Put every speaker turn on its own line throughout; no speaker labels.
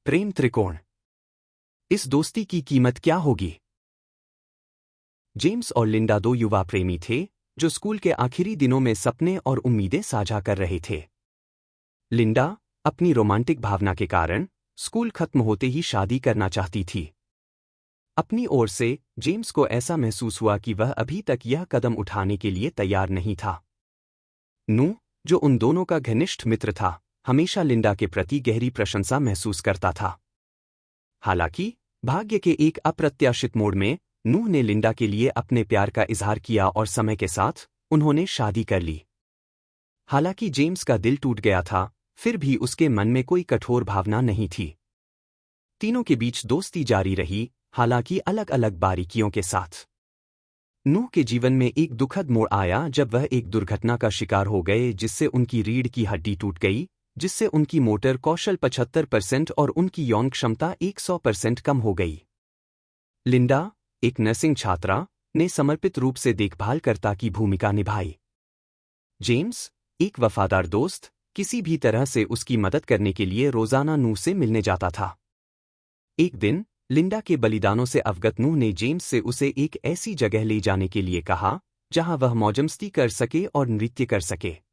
प्रेम त्रिकोण। इस दोस्ती की कीमत क्या होगी? जेम्स और लिंडा दो युवा प्रेमी थे जो स्कूल के आखिरी दिनों में सपने और उम्मीदें साझा कर रहे थे। लिंडा अपनी रोमांटिक भावना के कारण स्कूल खत्म होते ही शादी करना चाहती थी। अपनी ओर से जेम्स को ऐसा महसूस हुआ कि वह अभी तक यह कदम उठाने के लिए तैयार नहीं था। नू, जो उन दोनों का घनिष्ठ मित्र था, हमेशा लिंडा के प्रति गहरी प्रशंसा महसूस करता था। हालांकि भाग्य के एक अप्रत्याशित मोड़ में नूह ने लिंडा के लिए अपने प्यार का इजहार किया और समय के साथ उन्होंने शादी कर ली। हालांकि जेम्स का दिल टूट गया था, फिर भी उसके मन में कोई कठोर भावना नहीं थी। तीनों के बीच दोस्ती जारी रही, हालांकि अलग अलग बारीकियों के साथ। नूह के जीवन में एक दुखद मोड़ आया जब वह एक दुर्घटना का शिकार हो गए जिससे उनकी रीढ़ की हड्डी टूट गई, जिससे उनकी मोटर कौशल 75% और उनकी यौन क्षमता 100% कम हो गई। लिंडा, एक नर्सिंग छात्रा, ने समर्पित रूप से देखभालकर्ता की भूमिका निभाई। जेम्स, एक वफादार दोस्त, किसी भी तरह से उसकी मदद करने के लिए रोजाना नूह से मिलने जाता था। एक दिन लिंडा के बलिदानों से अवगत नूह ने जेम्स से उसे एक ऐसी जगह ले जाने के लिए कहा जहां वह मौजमस्ती कर सके और नृत्य कर सके।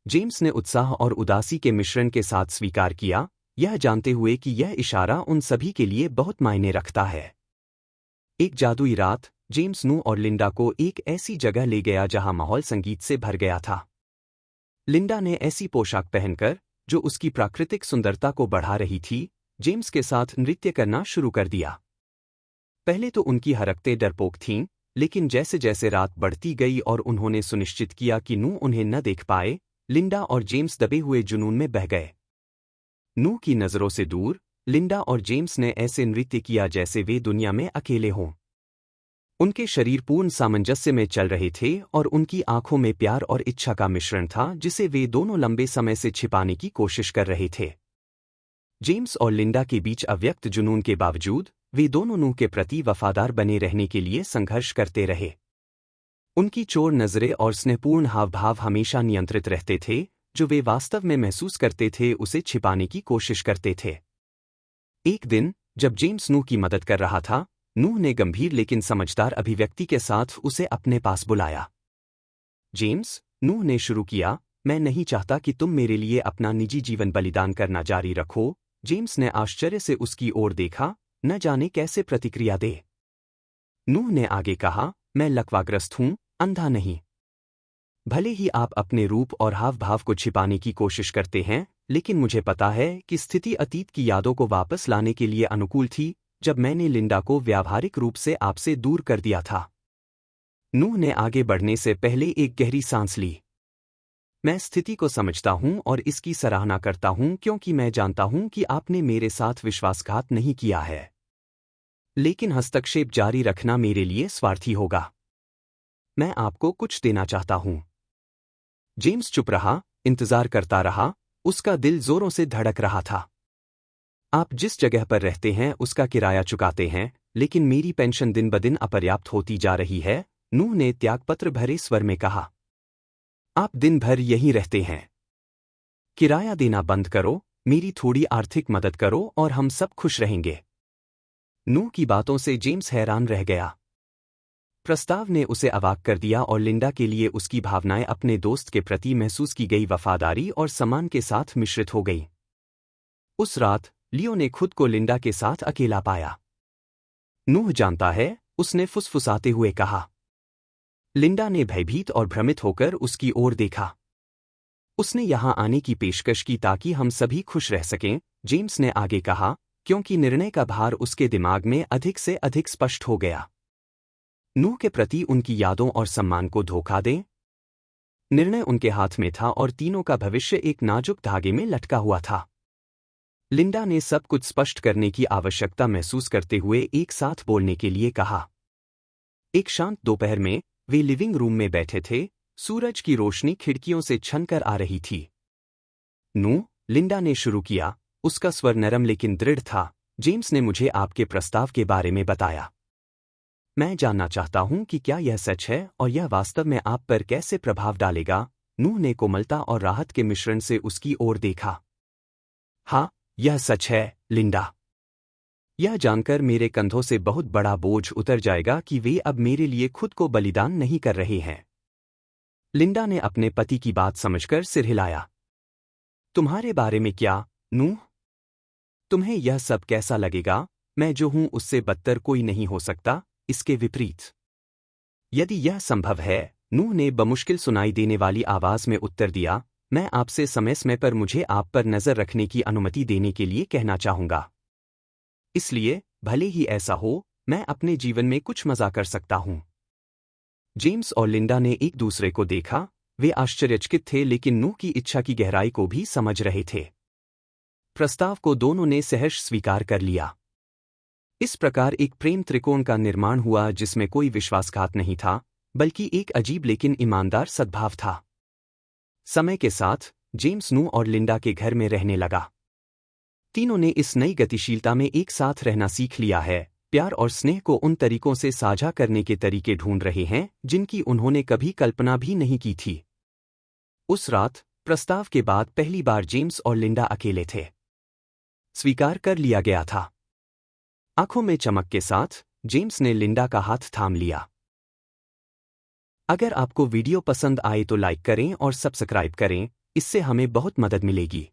जेम्स ने उत्साह और उदासी के मिश्रण के साथ स्वीकार किया, यह जानते हुए कि यह इशारा उन सभी के लिए बहुत मायने रखता है। एक जादुई रात, जेम्स नूह और लिंडा को एक ऐसी जगह ले गया जहां माहौल संगीत से भर गया था। लिंडा ने ऐसी पोशाक पहनकर, जो उसकी प्राकृतिक सुंदरता को बढ़ा रही थी, जेम्स के साथ नृत्य करना शुरू कर दिया। पहले तो उनकी हरकतें डरपोक थीं, लेकिन जैसे जैसे रात बढ़ती गई और उन्होंने सुनिश्चित किया कि नूह उन्हें न देख पाए, लिंडा और जेम्स दबे हुए जुनून में बह गए। नूह की नज़रों से दूर, लिंडा और जेम्स ने ऐसे नृत्य किया जैसे वे दुनिया में अकेले हों। उनके शरीर पूर्ण सामंजस्य में चल रहे थे और उनकी आंखों में प्यार और इच्छा का मिश्रण था जिसे वे दोनों लंबे समय से छिपाने की कोशिश कर रहे थे। जेम्स और लिंडा के बीच अव्यक्त जुनून के बावजूद, वे दोनों नूह के प्रति वफादार बने रहने के लिए संघर्ष करते रहे। उनकी चोर नज़रें और स्नेहपूर्ण हावभाव हमेशा नियंत्रित रहते थे, जो वे वास्तव में महसूस करते थे उसे छिपाने की कोशिश करते थे। एक दिन, जब जेम्स नूह की मदद कर रहा था, नूह ने गंभीर लेकिन समझदार अभिव्यक्ति के साथ उसे अपने पास बुलाया। जेम्स, नूह ने शुरू किया, मैं नहीं चाहता कि तुम मेरे लिए अपना निजी जीवन बलिदान करना जारी रखो। जेम्स ने आश्चर्य से उसकी ओर देखा, न जाने कैसे प्रतिक्रिया दे। नूह ने आगे कहा, मैं लकवाग्रस्त हूं, अंधा नहीं। भले ही आप अपने रूप और हाव भाव को छिपाने की कोशिश करते हैं, लेकिन मुझे पता है कि स्थिति अतीत की यादों को वापस लाने के लिए अनुकूल थी, जब मैंने लिंडा को व्यावहारिक रूप से आपसे दूर कर दिया था। नूह ने आगे बढ़ने से पहले एक गहरी सांस ली। मैं स्थिति को समझता हूं और इसकी सराहना करता हूं क्योंकि मैं जानता हूं कि आपने मेरे साथ विश्वासघात नहीं किया है। लेकिन हस्तक्षेप जारी रखना मेरे लिए स्वार्थी होगा। मैं आपको कुछ देना चाहता हूं। जेम्स चुप रहा, इंतजार करता रहा, उसका दिल जोरों से धड़क रहा था। आप जिस जगह पर रहते हैं उसका किराया चुकाते हैं, लेकिन मेरी पेंशन दिन ब दिन अपर्याप्त होती जा रही है, नूह ने त्यागपत्र भरे स्वर में कहा। आप दिन भर यहीं रहते हैं। किराया देना बंद करो, मेरी थोड़ी आर्थिक मदद करो और हम सब खुश रहेंगे। नूह की बातों से जेम्स हैरान रह गया। प्रस्ताव ने उसे अवाक कर दिया और लिंडा के लिए उसकी भावनाएं अपने दोस्त के प्रति महसूस की गई वफादारी और सम्मान के साथ मिश्रित हो गईं। उस रात, लियो ने खुद को लिंडा के साथ अकेला पाया। नूह जानता है, उसने फुसफुसाते हुए कहा। लिंडा ने भयभीत और भ्रमित होकर उसकी ओर देखा। उसने यहां आने की पेशकश की ताकि हम सभी खुश रह सकें, जेम्स ने आगे कहा, क्योंकि निर्णय का भार उसके दिमाग में अधिक से अधिक स्पष्ट हो गया। नूह के प्रति उनकी यादों और सम्मान को धोखा दें? निर्णय उनके हाथ में था और तीनों का भविष्य एक नाजुक धागे में लटका हुआ था। लिंडा ने सब कुछ स्पष्ट करने की आवश्यकता महसूस करते हुए एक साथ बोलने के लिए कहा। एक शांत दोपहर में, वे लिविंग रूम में बैठे थे, सूरज की रोशनी खिड़कियों से छनकर आ रही थी। नूह, लिंडा ने शुरू किया, उसका स्वर नरम लेकिन दृढ़ था, जेम्स ने मुझे आपके प्रस्ताव के बारे में बताया। मैं जानना चाहता हूं कि क्या यह सच है और यह वास्तव में आप पर कैसे प्रभाव डालेगा। नूह ने कोमलता और राहत के मिश्रण से उसकी ओर देखा। हाँ, यह सच है, लिंडा। यह जानकर मेरे कंधों से बहुत बड़ा बोझ उतर जाएगा कि वे अब मेरे लिए खुद को बलिदान नहीं कर रहे हैं। लिंडा ने अपने पति की बात समझकर सिर हिलाया। तुम्हारे बारे में क्या, नूह? तुम्हें यह सब कैसा लगेगा? मैं जो हूं उससे बदतर कोई नहीं हो सकता, इसके विपरीत। यदि यह संभव है, नूह ने बमुश्किल सुनाई देने वाली आवाज में उत्तर दिया, मैं आपसे समय समय पर मुझे आप पर नजर रखने की अनुमति देने के लिए कहना चाहूंगा। इसलिए, भले ही ऐसा हो, मैं अपने जीवन में कुछ मजा कर सकता हूं। जेम्स और लिंडा ने एक दूसरे को देखा, वे आश्चर्यचकित थे लेकिन नूह की इच्छा की गहराई को भी समझ रहे थे। प्रस्ताव को दोनों ने सहर्ष स्वीकार कर लिया। इस प्रकार एक प्रेम त्रिकोण का निर्माण हुआ जिसमें कोई विश्वासघात नहीं था, बल्कि एक अजीब लेकिन ईमानदार सद्भाव था। समय के साथ, जेम्स नूह और लिंडा के घर में रहने लगा। तीनों ने इस नई गतिशीलता में एक साथ रहना सीख लिया है, प्यार और स्नेह को उन तरीकों से साझा करने के तरीके ढूंढ रहे हैं जिनकी उन्होंने कभी कल्पना भी नहीं की थी। उस रात, प्रस्ताव के बाद पहली बार जेम्स और लिंडा अकेले थे। स्वीकार कर लिया गया था। आंखों में चमक के साथ, जेम्स ने लिंडा का हाथ थाम लिया। अगर आपको वीडियो पसंद आए तो लाइक करें और सब्सक्राइब करें, इससे हमें बहुत मदद मिलेगी।